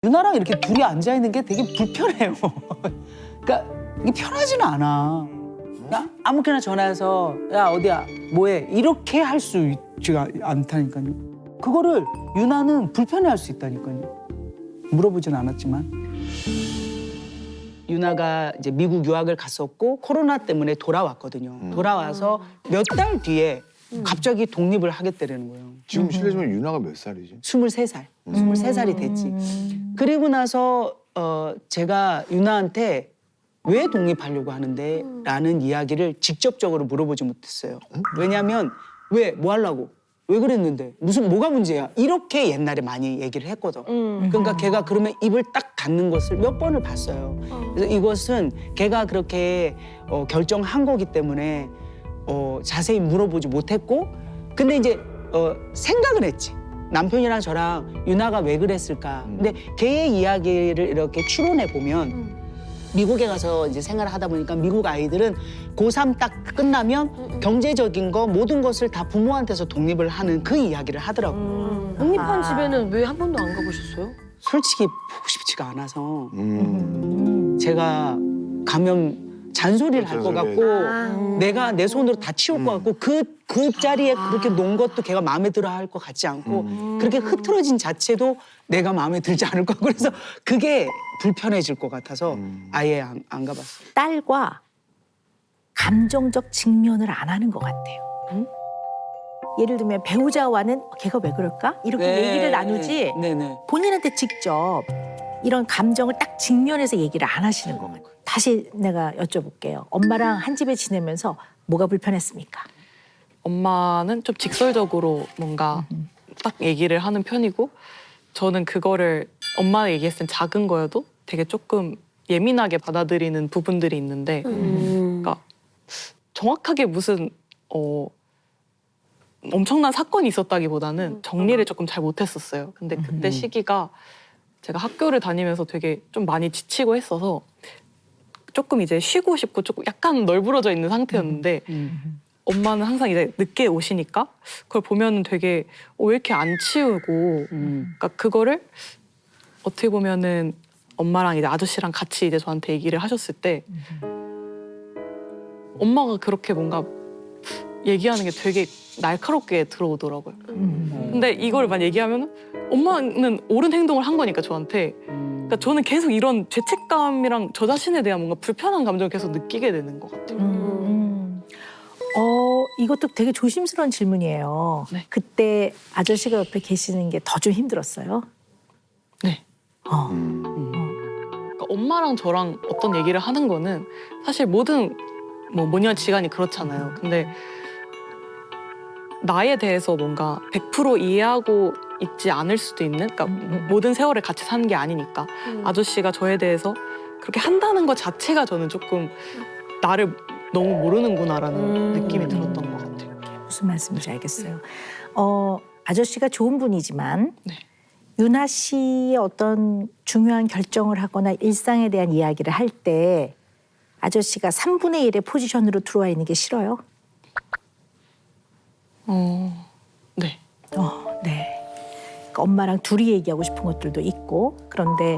유나랑 이렇게 둘이 앉아 있는 게 되게 불편해요. 그러니까 이게 편하지는 않아. 나 아무렇게나 전화해서 야 어디야 뭐해 이렇게 할 수 있지가 않다니까요. 그거를 유나는 불편해할 수 있다니까요. 물어보진 않았지만 유나가 이제 미국 유학을 갔었고 코로나 때문에 돌아왔거든요. 돌아와서 몇 달 뒤에 갑자기 독립을 하겠다는 거예요. 지금 실례지만 유나가 몇 살이지? 23살. 23살이 됐지. 그리고 나서 제가 유나한테 왜 독립하려고 하는데? 라는 이야기를 직접적으로 물어보지 못했어요. 왜냐하면 왜? 뭐 하려고? 왜 그랬는데? 뭐가 문제야? 이렇게 옛날에 많이 얘기를 했거든. 그러니까 걔가 그러면 입을 딱 닫는 것을 몇 번을 봤어요. 그래서 이것은 걔가 그렇게 결정한 거기 때문에 자세히 물어보지 못했고 근데 이제 생각을 했지. 남편이랑 저랑 유나가 왜 그랬을까. 근데 걔의 이야기를 이렇게 추론해 보면 미국에 가서 이제 생활을 하다 보니까 미국 아이들은 고3 딱 끝나면 경제적인 거 모든 것을 다 부모한테서 독립을 하는 그 이야기를 하더라고요. 독립한 집에는 왜 한 번도 안 가보셨어요? 솔직히 보고 싶지가 않아서 제가 가면 잔소리를 할 것 같고 내가 내 손으로 다 치울 것 같고 그 자리에 그렇게 놓은 것도 걔가 마음에 들어 할 것 같지 않고 그렇게 흐트러진 자체도 내가 마음에 들지 않을 것 같고 그래서 그게 불편해질 것 같아서 아예 안 가봤어요. 딸과 감정적 직면을 안 하는 것 같아요. 예를 들면 배우자와는 걔가 왜 그럴까? 이렇게 얘기를 나누지 네네. 본인한테 직접 이런 감정을 딱 직면해서 얘기를 안 하시는 것 같아요. 다시 내가 여쭤볼게요. 엄마랑 한 집에 지내면서 뭐가 불편했습니까? 엄마는 좀 직설적으로 뭔가 딱 얘기를 하는 편이고 저는 그거를 엄마가 얘기했을 땐 작은 거여도 되게 조금 예민하게 받아들이는 부분들이 있는데 그러니까 정확하게 무슨 엄청난 사건이 있었다기보다는 정리를 조금 잘 못했었어요. 근데 그때 시기가 제가 학교를 다니면서 되게 좀 많이 지치고 했어서 조금 이제 쉬고 싶고 조금 약간 널브러져 있는 상태였는데 엄마는 항상 이제 늦게 오시니까 그걸 보면은 되게 왜 이렇게 안 치우고 그러니까 그거를 어떻게 보면은 엄마랑 이제 아저씨랑 같이 이제 저한테 얘기를 하셨을 때 엄마가 그렇게 뭔가 얘기하는 게 되게 날카롭게 들어오더라고요. 근데 이걸 만 얘기하면은 엄마는 옳은 행동을 한 거니까 저한테 그러니까 저는 계속 이런 죄책감이랑 저 자신에 대한 뭔가 불편한 감정을 계속 느끼게 되는 것 같아요. 이것도 되게 조심스러운 질문이에요. 네. 그때 아저씨가 옆에 계시는 게 더 좀 힘들었어요? 네. 그러니까 엄마랑 저랑 어떤 얘기를 하는 거는 사실 모든 모녀지간이 그렇잖아요. 근데 나에 대해서 뭔가 100% 이해하고 있지 않을 수도 있는 그러니까 모든 세월을 같이 사는 게 아니니까 아저씨가 저에 대해서 그렇게 한다는 것 자체가 저는 조금 나를 너무 모르는구나라는 느낌이 들었던 것 같아요. 무슨 말씀인지 알겠어요. 아저씨가 좋은 분이지만 네. 유나 씨의 어떤 중요한 결정을 하거나 일상에 대한 이야기를 할 때 아저씨가 3분의 1의 포지션으로 들어와 있는 게 싫어요? 네. 네. 그러니까 엄마랑 둘이 얘기하고 싶은 것들도 있고 그런데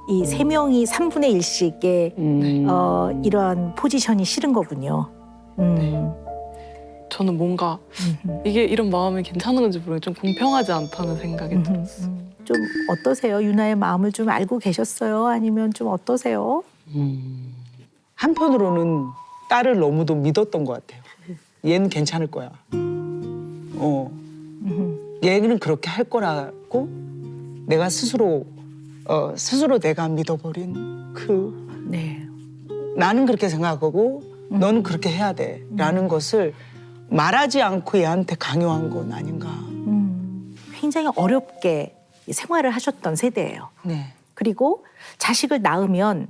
이 세 명이 3분의 1씩의 이러한 포지션이 싫은 거군요. 저는 뭔가 이게 이런 마음이 괜찮은 건지 모르겠는데 좀 공평하지 않다는 생각이 들었어요. 좀 어떠세요? 유나의 마음을 좀 알고 계셨어요? 아니면 좀 어떠세요? 한편으로는 딸을 너무도 믿었던 것 같아요. 얘는 괜찮을 거야. 얘는 그렇게 할 거라고 내가 스스로 내가 믿어버린 네. 나는 그렇게 생각하고 너는 그렇게 해야 돼라는 것을 말하지 않고 얘한테 강요한 건 아닌가. 굉장히 어렵게 생활을 하셨던 세대예요. 네. 그리고 자식을 낳으면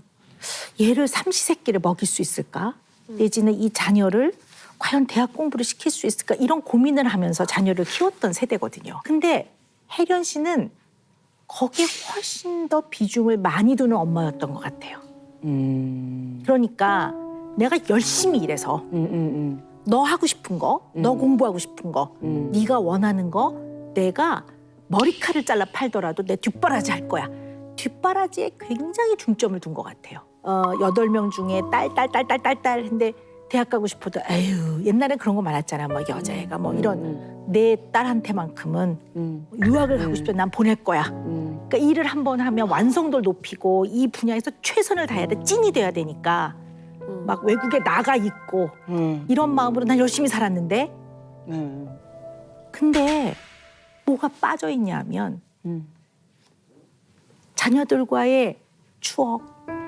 얘를 삼시세끼를 먹일 수 있을까? 내지는 이 자녀를 과연 대학 공부를 시킬 수 있을까? 이런 고민을 하면서 자녀를 키웠던 세대거든요. 근데 혜련 씨는 거기에 훨씬 더 비중을 많이 두는 엄마였던 것 같아요. 그러니까 내가 열심히 일해서 너 하고 싶은 거, 너 공부하고 싶은 거, 네가 원하는 거 내가 머리칼을 잘라 팔더라도 내 뒷바라지 할 거야. 뒷바라지에 굉장히 중점을 둔 것 같아요. 8명 중에 딸 했는데 대학 가고 싶어도 에휴 옛날에 그런 거 많았잖아. 뭐 여자애가 뭐 이런 내 딸한테만큼은 유학을 가고 싶다. 난 보낼 거야. 그러니까 일을 한 번 하면 완성도를 높이고 이 분야에서 최선을 다해야 돼. 찐이 돼야 되니까 막 외국에 나가 있고 이런 마음으로 난 열심히 살았는데 근데 뭐가 빠져 있냐면 자녀들과의 추억,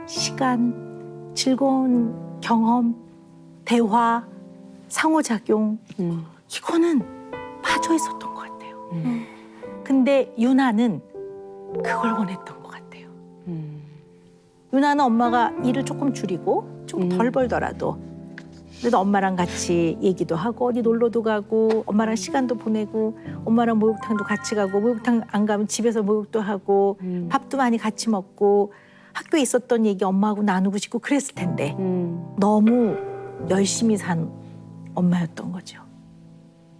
시간, 즐거운 경험, 대화, 상호작용 이거는 빠져 있었던 것 같아요. 근데 유나는 그걸 원했던 것 같아요. 유나는 엄마가 일을 조금 줄이고 좀 덜 벌더라도 그래도 엄마랑 같이 얘기도 하고 어디 놀러도 가고 엄마랑 시간도 보내고 엄마랑 목욕탕도 같이 가고 목욕탕 안 가면 집에서 목욕도 하고 밥도 많이 같이 먹고 학교에 있었던 얘기 엄마하고 나누고 싶고 그랬을 텐데 너무 열심히 산 엄마였던 거죠.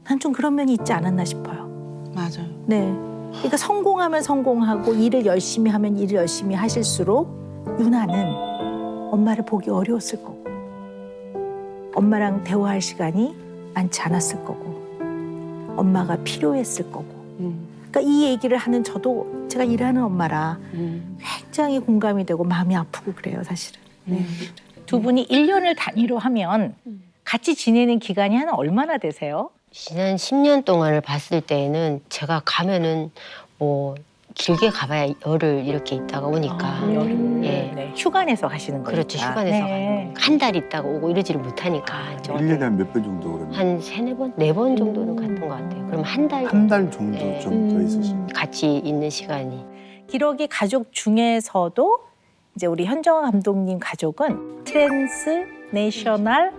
난 좀 그런 면이 있지 않았나 싶어요. 맞아요. 네. 그러니까 성공하면 성공하고 일을 열심히 하면 일을 열심히 하실수록 유나는 엄마를 보기 어려웠을 거고 엄마랑 대화할 시간이 많지 않았을 거고 엄마가 필요했을 거고 그러니까 이 얘기를 하는 저도 제가 일하는 엄마라 굉장히 공감이 되고 마음이 아프고 그래요 사실은. 네. 두 분이 1년을 단위로 하면 같이 지내는 기간이 한 얼마나 되세요? 지난 10년 동안을 봤을 때에는 제가 가면은 뭐 길게 가봐야 열흘 이렇게 있다가 오니까 여름 예. 네. 휴가 내서 가시는 거니까. 그렇죠. 휴가 내서 가는 한 달 있다가 오고 이러지를 못하니까 1년에 한 몇 번 정도 그러면? 한 3-4번? 4번 정도는 갔던 것 같아요. 그럼 한 달 한 달 정도 네. 좀 더 있으시면. 같이 있는 시간이 기러기 가족 중에서도 이제 우리 현정아 감독님 가족은 트랜스내셔널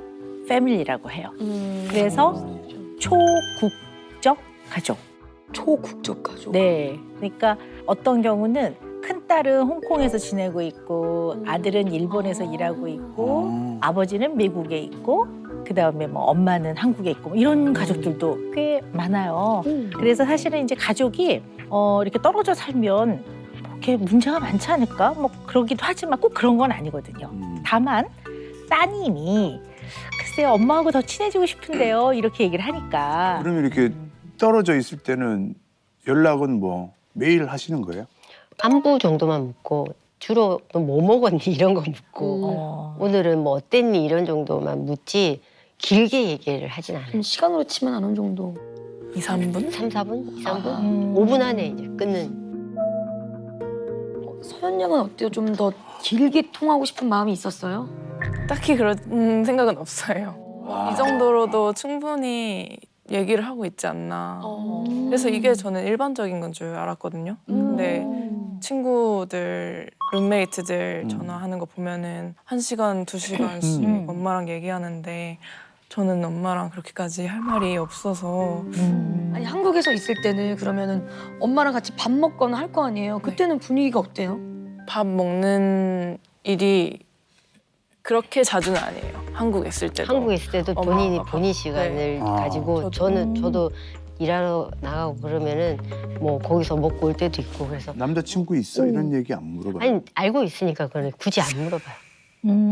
패밀리라고 해요. 그래서 초국적 가족. 초국적 가족. 네. 그러니까 어떤 경우는 큰 딸은 홍콩에서 지내고 있고 아들은 일본에서 일하고 있고 아버지는 미국에 있고 그다음에 뭐 엄마는 한국에 있고 뭐 이런 가족들도 꽤 많아요. 그래서 사실은 이제 가족이 이렇게 떨어져 살면 그렇게 문제가 많지 않을까? 뭐 그러기도 하지만 꼭 그런 건 아니거든요. 다만 따님이 글쎄 엄마하고 더 친해지고 싶은데요. 이렇게 얘기를 하니까 그러면 이렇게 떨어져 있을 때는 연락은 뭐 매일 하시는 거예요? 안부 정도만 묻고 주로 너 뭐 먹었니 이런 거 묻고 오늘은 뭐 어땠니 이런 정도만 묻지 길게 얘기를 하진 않아요. 시간으로 치면 어느 정도? 2-3분? 3-4분? 2-3분? 5분 안에 이제 끊는. 서연 양은 어때요? 좀 더 길게 통하고 싶은 마음이 있었어요? 딱히 그런 생각은 없어요. 이 정도로도 충분히 얘기를 하고 있지 않나. 그래서 이게 저는 일반적인 건 줄 알았거든요. 근데 친구들, 룸메이트들 전화하는 거 보면은 1시간, 2시간씩 엄마랑 얘기하는데 저는 엄마랑 그렇게까지 할 말이 없어서 아니 한국에서 있을 때는 그러면은 엄마랑 같이 밥 먹거나 할 거 아니에요? 그때는 분위기가 어때요? 밥 먹는 일이 그렇게 자주는 아니에요. 한국에 있을 때도. 한국에 있을 때도 본인이 엄마가 본인 시간을 네. 가지고 저도 일하러 나가고 그러면은 뭐 거기서 먹고 올 때도 있고 그래서 남자친구 있어? 이런 얘기 안 물어봐요? 아니 알고 있으니까 그건 굳이 안 물어봐요.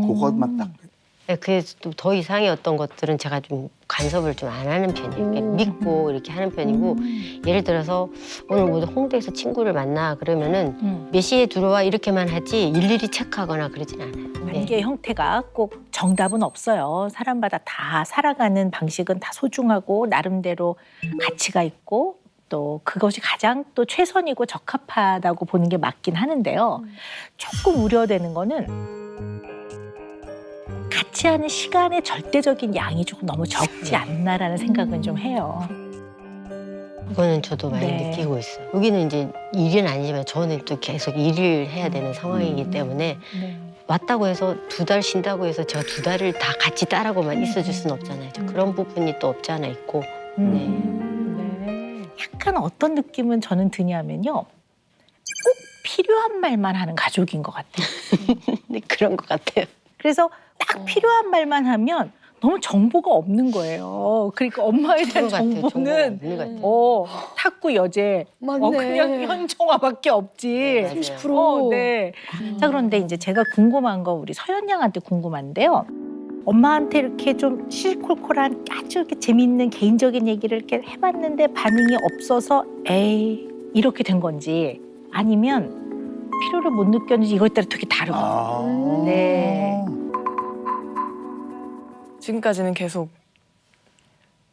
그것만 딱. 네, 그래서 또 더 이상의 어떤 것들은 제가 좀 간섭을 좀 안 하는 편이에요. 그러니까 믿고 이렇게 하는 편이고 예를 들어서 오늘 뭐 홍대에서 친구를 만나 그러면은 몇 시에 들어와 이렇게만 하지 일일이 체크하거나 그러진 않아요. 네. 관계 형태가 꼭 정답은 없어요. 사람마다 다 살아가는 방식은 다 소중하고 나름대로 가치가 있고 또 그것이 가장 또 최선이고 적합하다고 보는 게 맞긴 하는데요. 조금 우려되는 거는 같이 하는 시간의 절대적인 양이 조금 너무 적지 않나라는 생각은 좀 해요. 그거는 저도 많이 네. 느끼고 있어요. 여기는 이제 일은 아니지만 저는 또 계속 일을 해야 되는 상황이기 때문에 왔다고 해서 2달 쉰다고 해서 제가 2달을 다 같이 딸하고만 있어줄 수는 없잖아요. 그런 부분이 또 없지 않아 있고. 네. 네. 약간 어떤 느낌은 저는 드냐면요. 꼭 필요한 말만 하는 가족인 것 같아요. 네, 그런 것 같아요. 그래서 딱 필요한 말만 하면 너무 정보가 없는 거예요. 그러니까 엄마에 대한 정보는 없는 것 같아요. 탁구 여제 맞네. 그냥 현정화밖에 없지. 30%. 네. 자, 그런데 이제 제가 궁금한 거 우리 서연 양한테 궁금한데요. 엄마한테 이렇게 좀 시시콜콜한 아주 이렇게 재밌는 개인적인 얘기를 이렇게 해봤는데 반응이 없어서 에이 이렇게 된 건지 아니면 필요를 못 느꼈는지 이거에 따라 되게 다르거든요. 네. 지금까지는 계속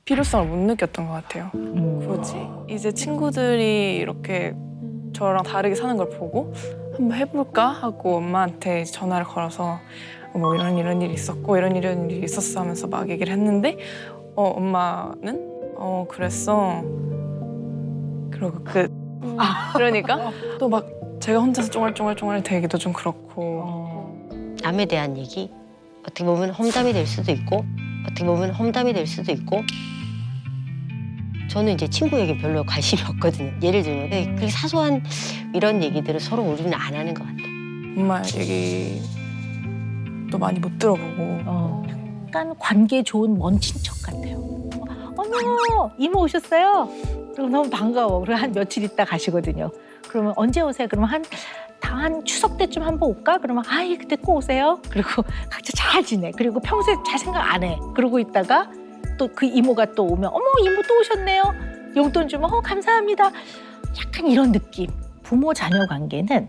필요성을 못 느꼈던 것 같아요. 그렇지. 이제 친구들이 이렇게 저랑 다르게 사는 걸 보고 한번 해볼까 하고 엄마한테 전화를 걸어서 뭐 이런 일이 있었고 이런 일이 있었어 하면서 막 얘기를 했는데 엄마는 그랬어. 그리고 그러니까 또 막 제가 혼자서 쫑알쫑알 되기도 좀 그렇고 남에 대한 얘기 어떻게 보면 험담이 될 수도 있고 어떻게 보면 험담이 될 수도 있고 저는 이제 친구에게 별로 관심이 없거든요. 예를 들면 그 사소한 이런 얘기들을 서로 우리는 안 하는 것 같아요. 엄마 얘기도 많이 못 들어보고 약간 관계 좋은 먼 친척 같아요. 어머 이모 오셨어요? 그럼 너무 반가워. 그리고 한 며칠 있다 가시거든요. 그러면 언제 오세요? 그러면 한 추석 때쯤 한번 올까? 그러면 아이 그때 꼭 오세요. 그리고 각자 잘 지내. 그리고 평소에 잘 생각 안 해. 그러고 있다가 또 그 이모가 또 오면 어머 이모 또 오셨네요. 용돈 주면 감사합니다. 약간 이런 느낌. 부모 자녀 관계는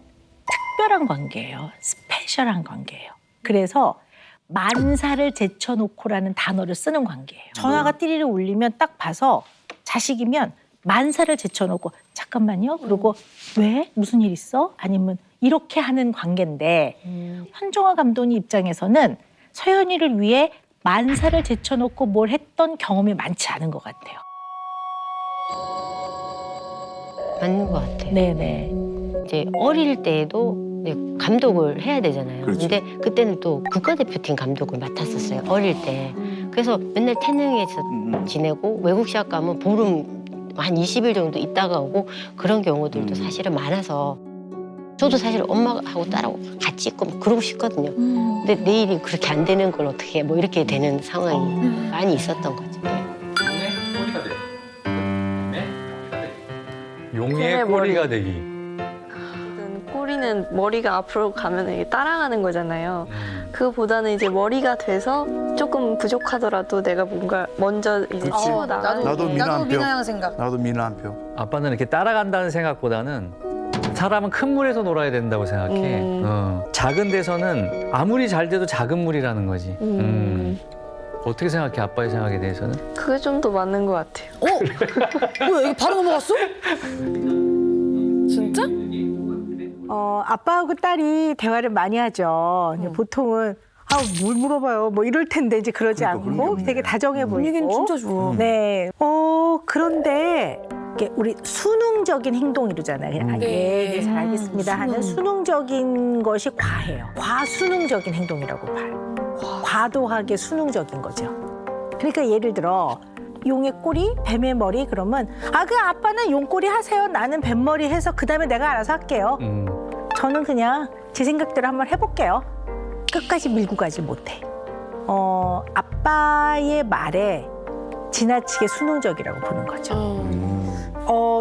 특별한 관계예요. 스페셜한 관계예요. 그래서 만사를 제쳐놓고라는 단어를 쓰는 관계예요. 전화가 띠리리 울리면 딱 봐서 자식이면 만사를 제쳐놓고 잠깐만요. 그리고 왜? 무슨 일 있어? 아니면 이렇게 하는 관계인데 현정화 감독님 입장에서는 서연이를 위해 만사를 제쳐놓고 뭘 했던 경험이 많지 않은 것 같아요. 맞는 것 같아요. 네네. 이제 어릴 때에도 감독을 해야 되잖아요. 그렇죠. 근데 그때는 또 국가대표팀 감독을 맡았었어요. 어릴 때. 그래서 맨날 태능에서 지내고 외국 시합 가면 보름 한 20일 정도 있다가 오고 그런 경우들도 사실은 많아서 저도 사실 엄마하고 딸하고 같이 있고 막 그러고 싶거든요. 근데 내일이 그렇게 안 되는 걸 어떻게 뭐 이렇게 되는 상황이 많이 있었던 거죠. 용의 꼬리가 되기. 꼬리는 머리가 앞으로 가면 이게 따라가는 거잖아요. 그거보다는 이제 머리가 돼서 조금 부족하더라도 내가 뭔가 먼저 이제 그치. 치고 나가는 나도 게 미나 한 표. 미나양 생각. 나도 미나 한 표. 아빠는 이렇게 따라간다는 생각보다는 사람은 큰 물에서 놀아야 된다고 생각해. 작은 데서는 아무리 잘 돼도 작은 물이라는 거지. 어떻게 생각해? 아빠의 생각에 대해서는? 그게 좀 더 맞는 것 같아요. 뭐야 이게 바로 넘어갔어? 진짜? 아빠하고 딸이 대화를 많이 하죠. 보통은 뭘 물어봐요. 뭐 이럴 텐데 이제 그러지 그러니까 않고 그런 게 되게 다정해 보이고. 분위기는 진짜 좋아. 네. 그런데 이게 우리 수능적인 행동 이러잖아요. 그냥 네, 잘 알겠습니다 하는 수능적인 것이 과해요. 과수능적인 행동이라고 봐요. 과도하게 수능적인 거죠. 그러니까 예를 들어 용의 꼬리, 뱀의 머리 그러면 그 아빠는 용꼬리 하세요. 나는 뱀머리 해서 그다음에 내가 알아서 할게요. 저는 그냥 제 생각대로 한번 해볼게요. 끝까지 밀고 가지 못해. 아빠의 말에 지나치게 수능적이라고 보는 거죠.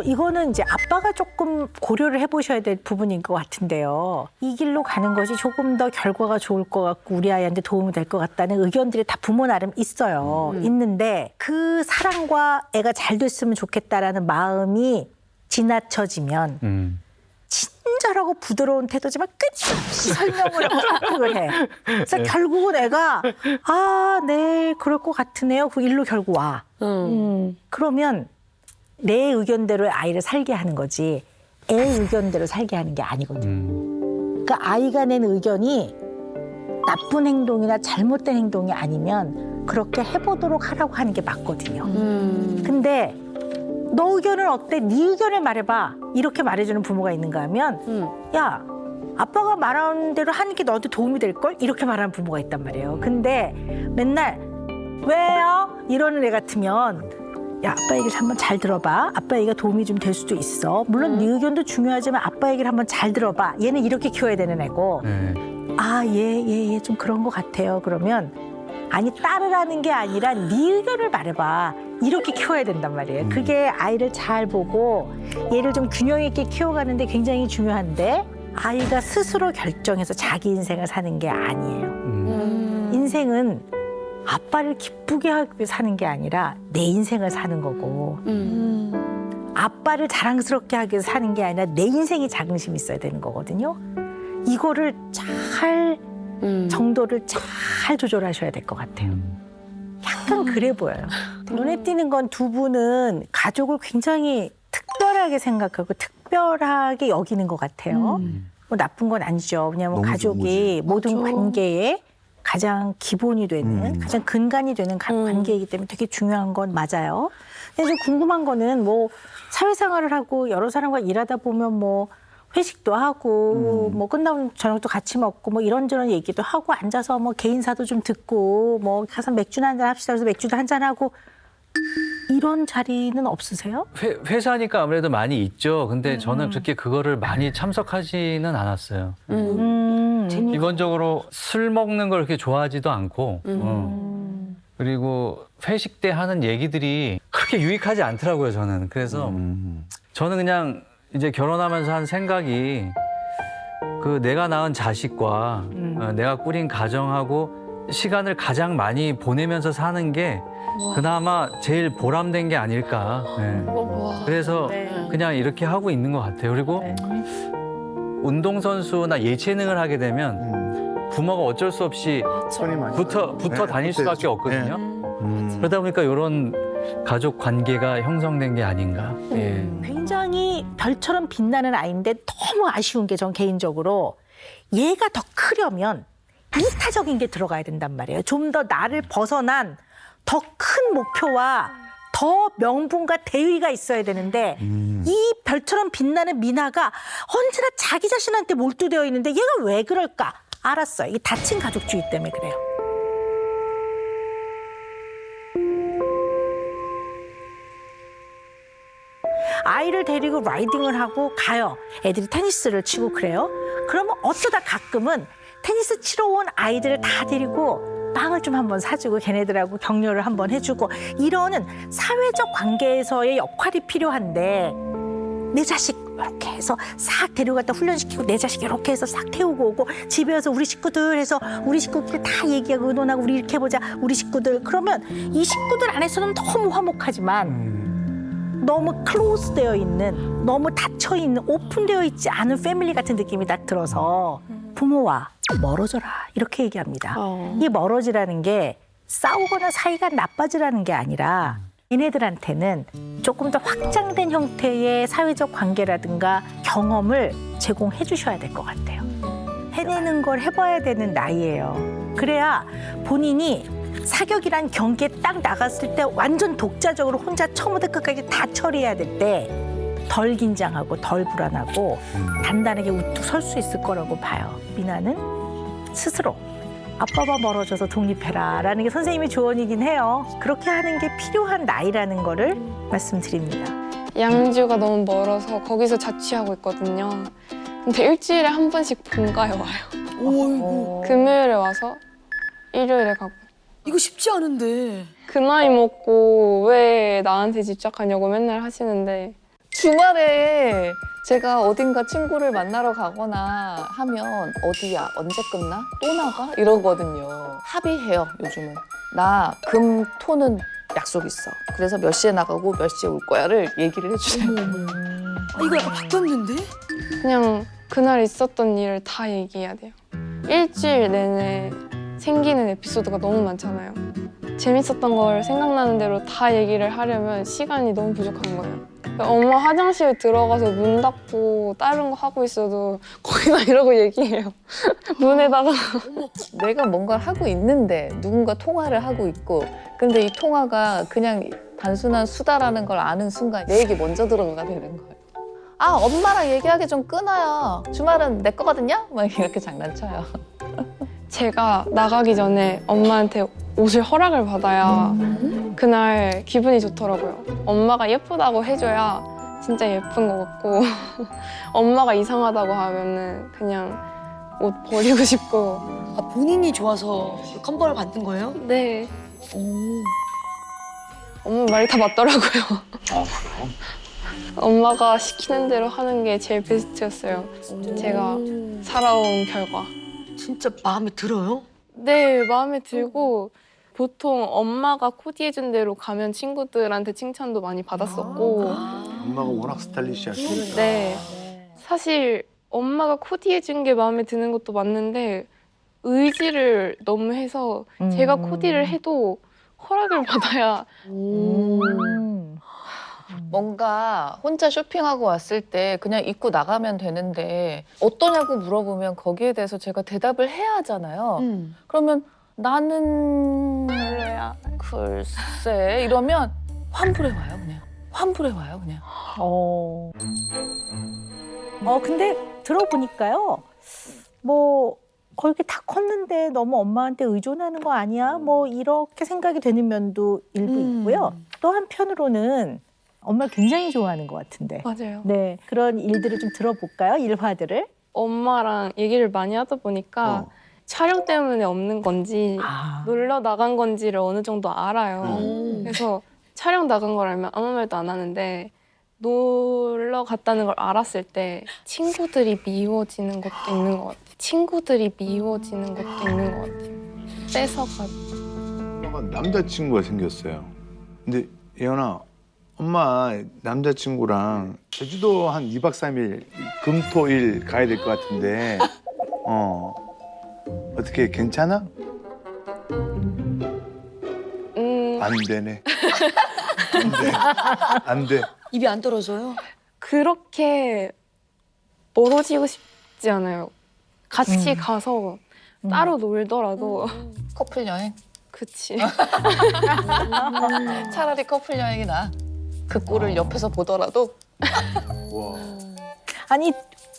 이거는 이제 아빠가 조금 고려를 해보셔야 될 부분인 것 같은데요. 이 길로 가는 것이 조금 더 결과가 좋을 것 같고 우리 아이한테 도움이 될 것 같다는 의견들이 다 부모 나름 있어요. 있는데 그 사랑과 애가 잘 됐으면 좋겠다라는 마음이 지나쳐지면 친절하고 부드러운 태도지만 끝없이 설명을 prak을 해. 그래서 결국은 애가 네 그럴 것 같으네요. 그 일로 결국 와. 그러면 내 의견대로 아이를 살게 하는 거지 애 의견대로 살게 하는 게 아니거든요. 그러니까 아이가 낸 의견이 나쁜 행동이나 잘못된 행동이 아니면 그렇게 해보도록 하라고 하는 게 맞거든요. 근데 너 의견은 어때? 네 의견을 말해봐. 이렇게 말해주는 부모가 있는가 하면 야 아빠가 말하는 대로 하는 게 너한테 도움이 될걸? 이렇게 말하는 부모가 있단 말이에요. 근데 맨날 왜요? 이러는 애 같으면 야 아빠 얘기를 한번 잘 들어봐. 아빠 얘기가 도움이 좀 될 수도 있어. 물론 네 의견도 중요하지만 아빠 얘기를 한번 잘 들어봐. 얘는 이렇게 키워야 되는 애고 네. 얘 좀 그런 것 같아요. 그러면 아니 따르라는 게 아니라 네 의견을 말해봐. 이렇게 키워야 된단 말이에요. 그게 아이를 잘 보고 얘를 좀 균형 있게 키워가는데 굉장히 중요한데 아이가 스스로 결정해서 자기 인생을 사는 게 아니에요. 인생은 아빠를 기쁘게 하기 위해 사는 게 아니라 내 인생을 사는 거고 아빠를 자랑스럽게 하기 위해서 사는 게 아니라 내 인생이 자긍심이 있어야 되는 거거든요. 이거를 잘 정도를 잘 조절하셔야 될 것 같아요. 약간 그래 보여요. 눈에 띄는 건 두 분은 가족을 굉장히 특별하게 생각하고 특별하게 여기는 것 같아요. 뭐 나쁜 건 아니죠. 왜냐하면 너무 가족이 모든 맞아. 관계에 가장 기본이 되는 가장 근간이 되는 관계이기 때문에 되게 중요한 건 맞아요. 근데 좀 궁금한 거는 뭐 사회생활을 하고 여러 사람과 일하다 보면 뭐 회식도 하고 뭐 끝나면 저녁도 같이 먹고 뭐 이런저런 얘기도 하고 앉아서 뭐 개인사도 좀 듣고 뭐 가서 맥주나 한잔 합시다 그래서 맥주도 한잔 하고 이런 자리는 없으세요? 회사니까 아무래도 많이 있죠. 근데 저는 그렇게 그거를 많이 참석하지는 않았어요. 기본적으로 술 먹는 걸 그렇게 좋아하지도 않고 그리고 회식 때 하는 얘기들이 그렇게 유익하지 않더라고요, 저는. 그래서 저는 그냥 이제 결혼하면서 한 생각이 그 내가 낳은 자식과 내가 꾸린 가정하고 시간을 가장 많이 보내면서 사는 게 그나마 제일 보람된 게 아닐까. 네. 그래서 그냥 이렇게 하고 있는 것 같아요. 그리고 운동선수나 예체능을 하게 되면 부모가 어쩔 수 없이 손이 많이 붙어 다닐 수밖에 없거든요. 그러다 보니까 이런 가족 관계가 형성된 게 아닌가. 예. 굉장히 별처럼 빛나는 아이인데 너무 아쉬운 게 전 개인적으로 얘가 더 크려면 이타적인 게 들어가야 된단 말이에요. 좀 더 나를 벗어난 더 큰 목표와 더 명분과 대의가 있어야 되는데 이 별처럼 빛나는 미나가 언제나 자기 자신한테 몰두되어 있는데 얘가 왜 그럴까? 알았어요. 이게 다친 가족주의 때문에 그래요. 아이를 데리고 라이딩을 하고 가요. 애들이 테니스를 치고 그래요. 그러면 어쩌다 가끔은 테니스 치러 온 아이들을 다 데리고 빵을 좀 한번 사주고 걔네들하고 격려를 한번 해주고 이러는 사회적 관계에서의 역할이 필요한데 내 자식 이렇게 해서 싹 데려갔다 훈련시키고 내 자식 이렇게 해서 싹 태우고 오고 집에 와서 우리 식구들 해서 우리 식구들 다 얘기하고 의논하고 우리 이렇게 해보자 우리 식구들 그러면 이 식구들 안에서는 너무 화목하지만 너무 클로즈 되어 있는 너무 닫혀 있는 오픈되어 있지 않은 패밀리 같은 느낌이 딱 들어서 부모와 멀어져라 이렇게 얘기합니다. 이 멀어지라는 게 싸우거나 사이가 나빠지라는 게 아니라 얘네들한테는 조금 더 확장된 형태의 사회적 관계라든가 경험을 제공해 주셔야 될 것 같아요. 해내는 걸 해봐야 되는 나이예요. 그래야 본인이 사격이란 경기에 딱 나갔을 때 완전 독자적으로 혼자 처음부터 끝까지 다 처리해야 될 때 덜 긴장하고 덜 불안하고 단단하게 우뚝 설 수 있을 거라고 봐요. 미나는 스스로 아빠와 멀어져서 독립해라 라는 게 선생님의 조언이긴 해요. 그렇게 하는 게 필요한 나이라는 거를 말씀드립니다. 양주가 너무 멀어서 거기서 자취하고 있거든요. 근데 일주일에 한 번씩 본가에 와요. 금요일에 와서 일요일에 가고. 이거 쉽지 않은데. 그 나이 먹고 왜 나한테 집착하냐고 맨날 하시는데 주말에 제가 어딘가 친구를 만나러 가거나 하면 어디야? 언제 끝나? 또 나가? 이러거든요. 합의해요, 요즘은. 나 금, 토는 약속 있어. 그래서 몇 시에 나가고 몇 시에 올 거야를 얘기를 해주세요. 아, 이거 약간 바뀌었는데? 그냥 그날 있었던 일을 다 얘기해야 돼요. 일주일 내내 생기는 에피소드가 너무 많잖아요. 재밌었던 걸 생각나는 대로 다 얘기를 하려면 시간이 너무 부족한 거예요. 엄마 화장실 들어가서 문 닫고 다른 거 하고 있어도 거기다 이러고 얘기해요. 문에다가. 내가 뭔가를 하고 있는데 누군가 통화를 하고 있고 근데 이 통화가 그냥 단순한 수다라는 걸 아는 순간 내 얘기 먼저 들어가 되는 거예요. 아, 엄마랑 얘기하기 좀 끊어요. 주말은 내 거거든요? 막 이렇게 장난쳐요. 제가 나가기 전에 엄마한테 옷을 허락을 받아야 그날 기분이 좋더라고요. 엄마가 예쁘다고 해줘야 진짜 예쁜 것 같고 엄마가 이상하다고 하면은 그냥 옷 버리고 싶고. 아, 본인이 좋아서 그 컨버를 받는 거예요? 네. 엄마 말이 다 맞더라고요. 엄마가 시키는 대로 하는 게 제일 베스트였어요. 제가 살아온 결과. 진짜 마음에 들어요? 네, 마음에 들고 보통 엄마가 코디해준 대로 가면 친구들한테 칭찬도 많이 받았었고. 엄마가 워낙 스타일리시하시니까. 네. 사실 엄마가 코디해준 게 마음에 드는 것도 맞는데 의지를 너무 해서 제가 코디를 해도 허락을 받아야 뭔가 혼자 쇼핑하고 왔을 때 그냥 입고 나가면 되는데 어떠냐고 물어보면 거기에 대해서 제가 대답을 해야 하잖아요. 그러면 나는 별로야. 글쎄 이러면 환불해 와요 그냥. 환불해 와요 그냥. 근데 들어보니까요. 뭐 이렇게 다 컸는데 너무 엄마한테 의존하는 거 아니야? 뭐 이렇게 생각이 되는 면도 일부 있고요. 또 한편으로는 엄마를 굉장히 좋아하는 것 같은데. 맞아요. 네, 그런 일들을 좀 들어볼까요? 일화들을. 엄마랑 얘기를 많이 하다 보니까 촬영 때문에 없는 건지 놀러 나간 건지를 어느 정도 알아요. 그래서 촬영 나간 걸 알면 아무 말도 안 하는데 놀러 갔다는 걸 알았을 때 친구들이 미워지는 것도 있는 것 같아요. 친구들이 미워지는 것도 있는 것 같아요. 뺏어가. 엄마가 남자친구가 생겼어요. 근데 예언아, 엄마 남자친구랑 제주도 한 2박 3일 금토일 가야 될 것 같은데 어떻게 괜찮아? 안 되네. 안 돼. 안 돼. 입이 안 떨어져요? 그렇게 멀어지고 싶지 않아요. 같이 가서 따로 놀더라도 커플 여행? 그치. 차라리 커플 여행이 나아. 그 꼴을 옆에서 보더라도. 와. 아니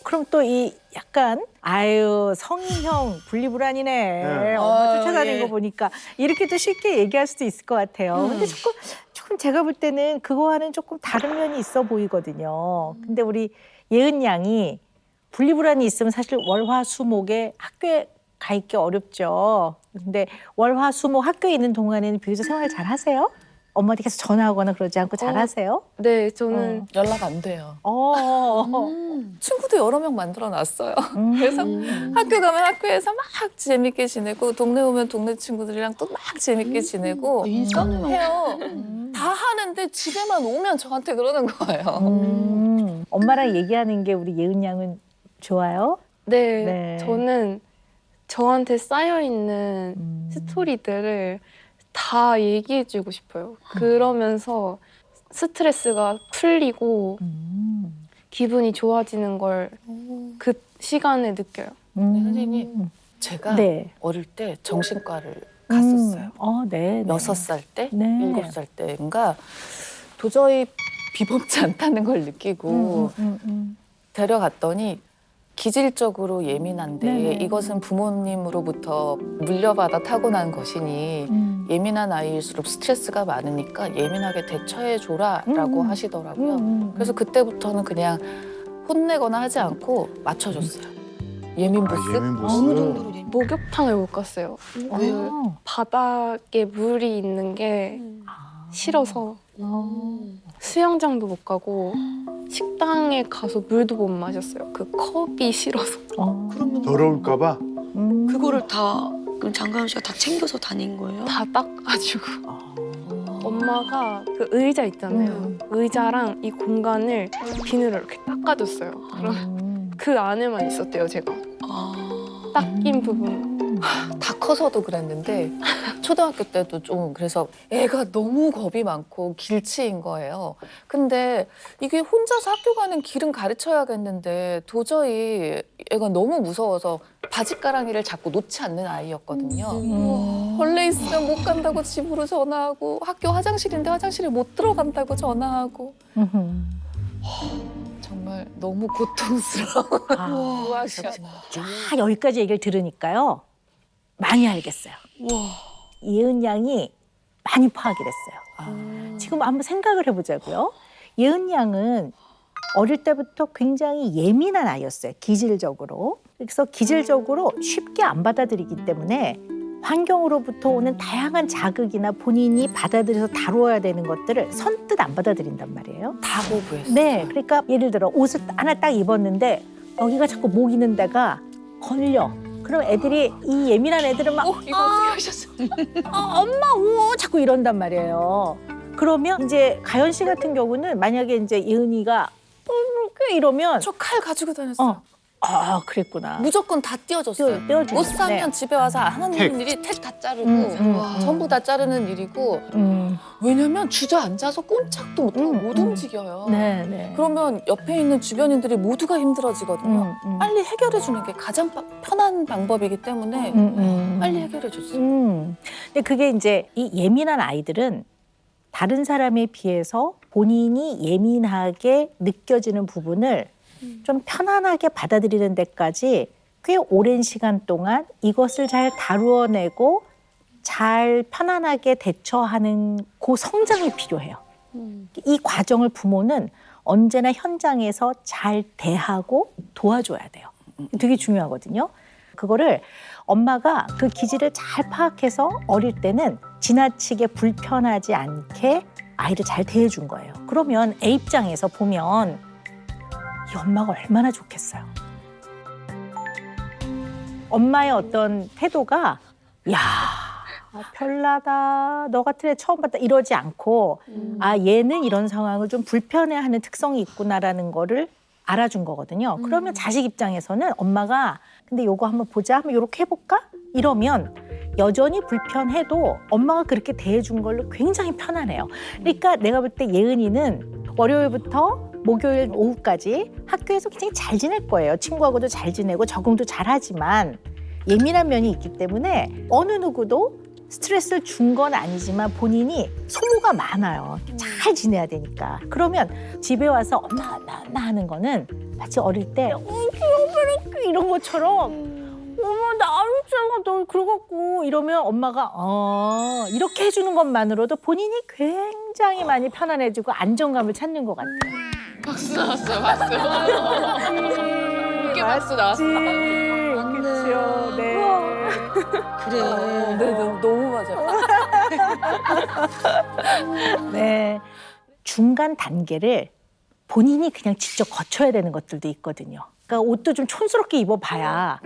그럼 또 이 약간 아유 성인형 분리불안이네. 네. 엄마 아유, 쫓아다니는 예. 거 보니까 이렇게 또 쉽게 얘기할 수도 있을 것 같아요. 근데 조금 제가 볼 때는 그거와는 조금 다른 면이 있어 보이거든요. 근데 우리 예은 양이 분리불안이 있으면 사실 월화수목에 학교에 가 있기 어렵죠. 근데 월화수목 학교에 있는 동안에는 비교적 생활 잘 하세요? 엄마한테 계속 전화하거나 그러지 않고 잘 하세요? 네, 저는 연락 안 돼요. 친구도 여러 명 만들어 놨어요. 그래서 학교 가면 학교에서 막 재밌게 지내고 동네 오면 동네 친구들이랑 또 막 재밌게 지내고 해요. 다 하는데 집에만 오면 저한테 그러는 거예요. 엄마랑 얘기하는 게 우리 예은 양은 좋아요? 네, 네. 저는 저한테 쌓여있는 스토리들을 다 얘기해주고 싶어요. 그러면서 스트레스가 풀리고 기분이 좋아지는 걸 그 시간에 느껴요. 선생님, 제가 네. 어릴 때 정신과를 갔었어요. 네. 6살 때, 네. 7살 때인가 도저히 비범치 않다는 걸 느끼고 데려갔더니 기질적으로 예민한데 네네. 이것은 부모님으로부터 물려받아 타고난 것이니 예민한 아이일수록 스트레스가 많으니까 예민하게 대처해줘라라고 하시더라고요. 그래서 그때부터는 그냥 혼내거나 하지 않고 맞춰줬어요. 예민 보스? 예민 보스. 어느 정도로 목욕탕을 못 갔어요. 그 바닥에 물이 있는 게 싫어서 수영장도 못 가고 식당에 가서 물도 못 마셨어요. 그 컵이 싫어서. 그러면 더러울까봐. 그거를 다 그럼 장가연 씨가 다 챙겨서 다닌 거예요? 다 닦아주고. 엄마가 그 의자 있잖아요. 의자랑 이 공간을 비누로 이렇게 닦아줬어요. 그럼 그 안에만 있었대요, 제가. 닦인 부분. 다 커서도 그랬는데 초등학교 때도 좀 그래서 애가 너무 겁이 많고 길치인 거예요. 근데 이게 혼자서 학교 가는 길은 가르쳐야겠는데 도저히 애가 너무 무서워서 바짓가랑이를 자꾸 놓지 않는 아이였거든요. 벌레 있으면 못 간다고 집으로 전화하고 학교 화장실인데 화장실에 못 들어간다고 전화하고 정말 너무 고통스러워. 다 여기까지 얘기를 들으니까요. 많이 알겠어요. 예은 양이 많이 파악이 됐어요. 지금 한번 생각을 해보자고요. 예은 양은 어릴 때부터 굉장히 예민한 아이였어요. 기질적으로. 그래서 기질적으로 쉽게 안 받아들이기 때문에 환경으로부터 오는 다양한 자극이나 본인이 받아들여서 다루어야 되는 것들을 선뜻 안 받아들인단 말이에요. 다고부했어. 네, 그러니까 예를 들어 옷을 하나 딱 입었는데 여기가 자꾸 목이는 데가 걸려. 그럼 애들이 이 예민한 애들은 막 이거 어떻게 하셨어요? 엄마 오 자꾸 이런단 말이에요. 그러면 이제 가연 씨 같은 경우는 만약에 이제 예은이가 이러면 저 칼 가지고 다녔어요. 아 그랬구나. 무조건 다 띄워줬어요. 떼어주는 옷 사면 네. 집에 와서 하는 일이 택 다 자르고 전부 다 자르는 일이고 왜냐면 주저앉아서 꼼짝도 못하고 못 움직여요. 네, 네. 그러면 옆에 있는 주변인들이 모두가 힘들어지거든요. 빨리 해결해 주는 게 가장 편한 방법이기 때문에 빨리 해결해 줬어요. 근데 그게 이제 이 예민한 아이들은 다른 사람에 비해서 본인이 예민하게 느껴지는 부분을 좀 편안하게 받아들이는 데까지 꽤 오랜 시간 동안 이것을 잘 다루어내고 잘 편안하게 대처하는 그 성장이 필요해요. 이 과정을 부모는 언제나 현장에서 잘 대하고 도와줘야 돼요. 되게 중요하거든요. 그거를 엄마가 그 기질을 잘 파악해서 어릴 때는 지나치게 불편하지 않게 아이를 잘 대해준 거예요. 그러면 애 입장에서 보면 이 엄마가 얼마나 좋겠어요. 엄마의 어떤 태도가 야 별나다 너 같은 애 처음 봤다 이러지 않고 아 얘는 이런 상황을 좀 불편해하는 특성이 있구나라는 거를 알아준 거거든요. 그러면 자식 입장에서는 엄마가 근데 요거 한번 보자 한번 요렇게 해볼까 이러면 여전히 불편해도 엄마가 그렇게 대해준 걸로 굉장히 편안해요. 그러니까 내가 볼 때 예은이는 월요일부터 목요일 오후까지 학교에서 굉장히 잘 지낼 거예요. 친구하고도 잘 지내고 적응도 잘 하지만 예민한 면이 있기 때문에 어느 누구도 스트레스를 준 건 아니지만 본인이 소모가 많아요. 잘 지내야 되니까. 그러면 집에 와서 엄마 하는 거는 마치 어릴 때 이런 것처럼 어머 나 알았잖아 너 그러갖고 이러면 엄마가 이렇게 해주는 것만으로도 본인이 굉장히 많이 편안해지고 안정감을 찾는 것 같아요. 박수 나왔어요, 박수. 이렇게 박수 나왔어. 그렇죠. 네. 그래. 네, 너무 맞아요. 네. 중간 단계를 본인이 그냥 직접 거쳐야 되는 것들도 있거든요. 그러니까 옷도 좀 촌스럽게 입어봐야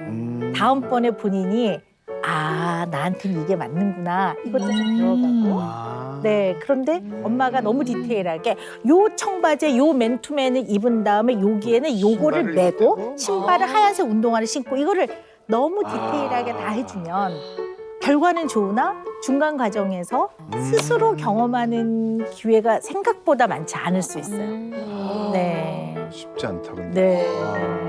다음번에 본인이 아 나한테는 이게 맞는구나 이것도 좀 배워가고 네 그런데 엄마가 너무 디테일하게 요 청바지에 요 맨투맨을 입은 다음에 여기에는 요거를 매고 신발을 하얀색 운동화를 신고 이거를 너무 디테일하게 다 해주면 결과는 좋으나 중간 과정에서 스스로 경험하는 기회가 생각보다 많지 않을 수 있어요. 네. 쉽지 않다 근데. 네.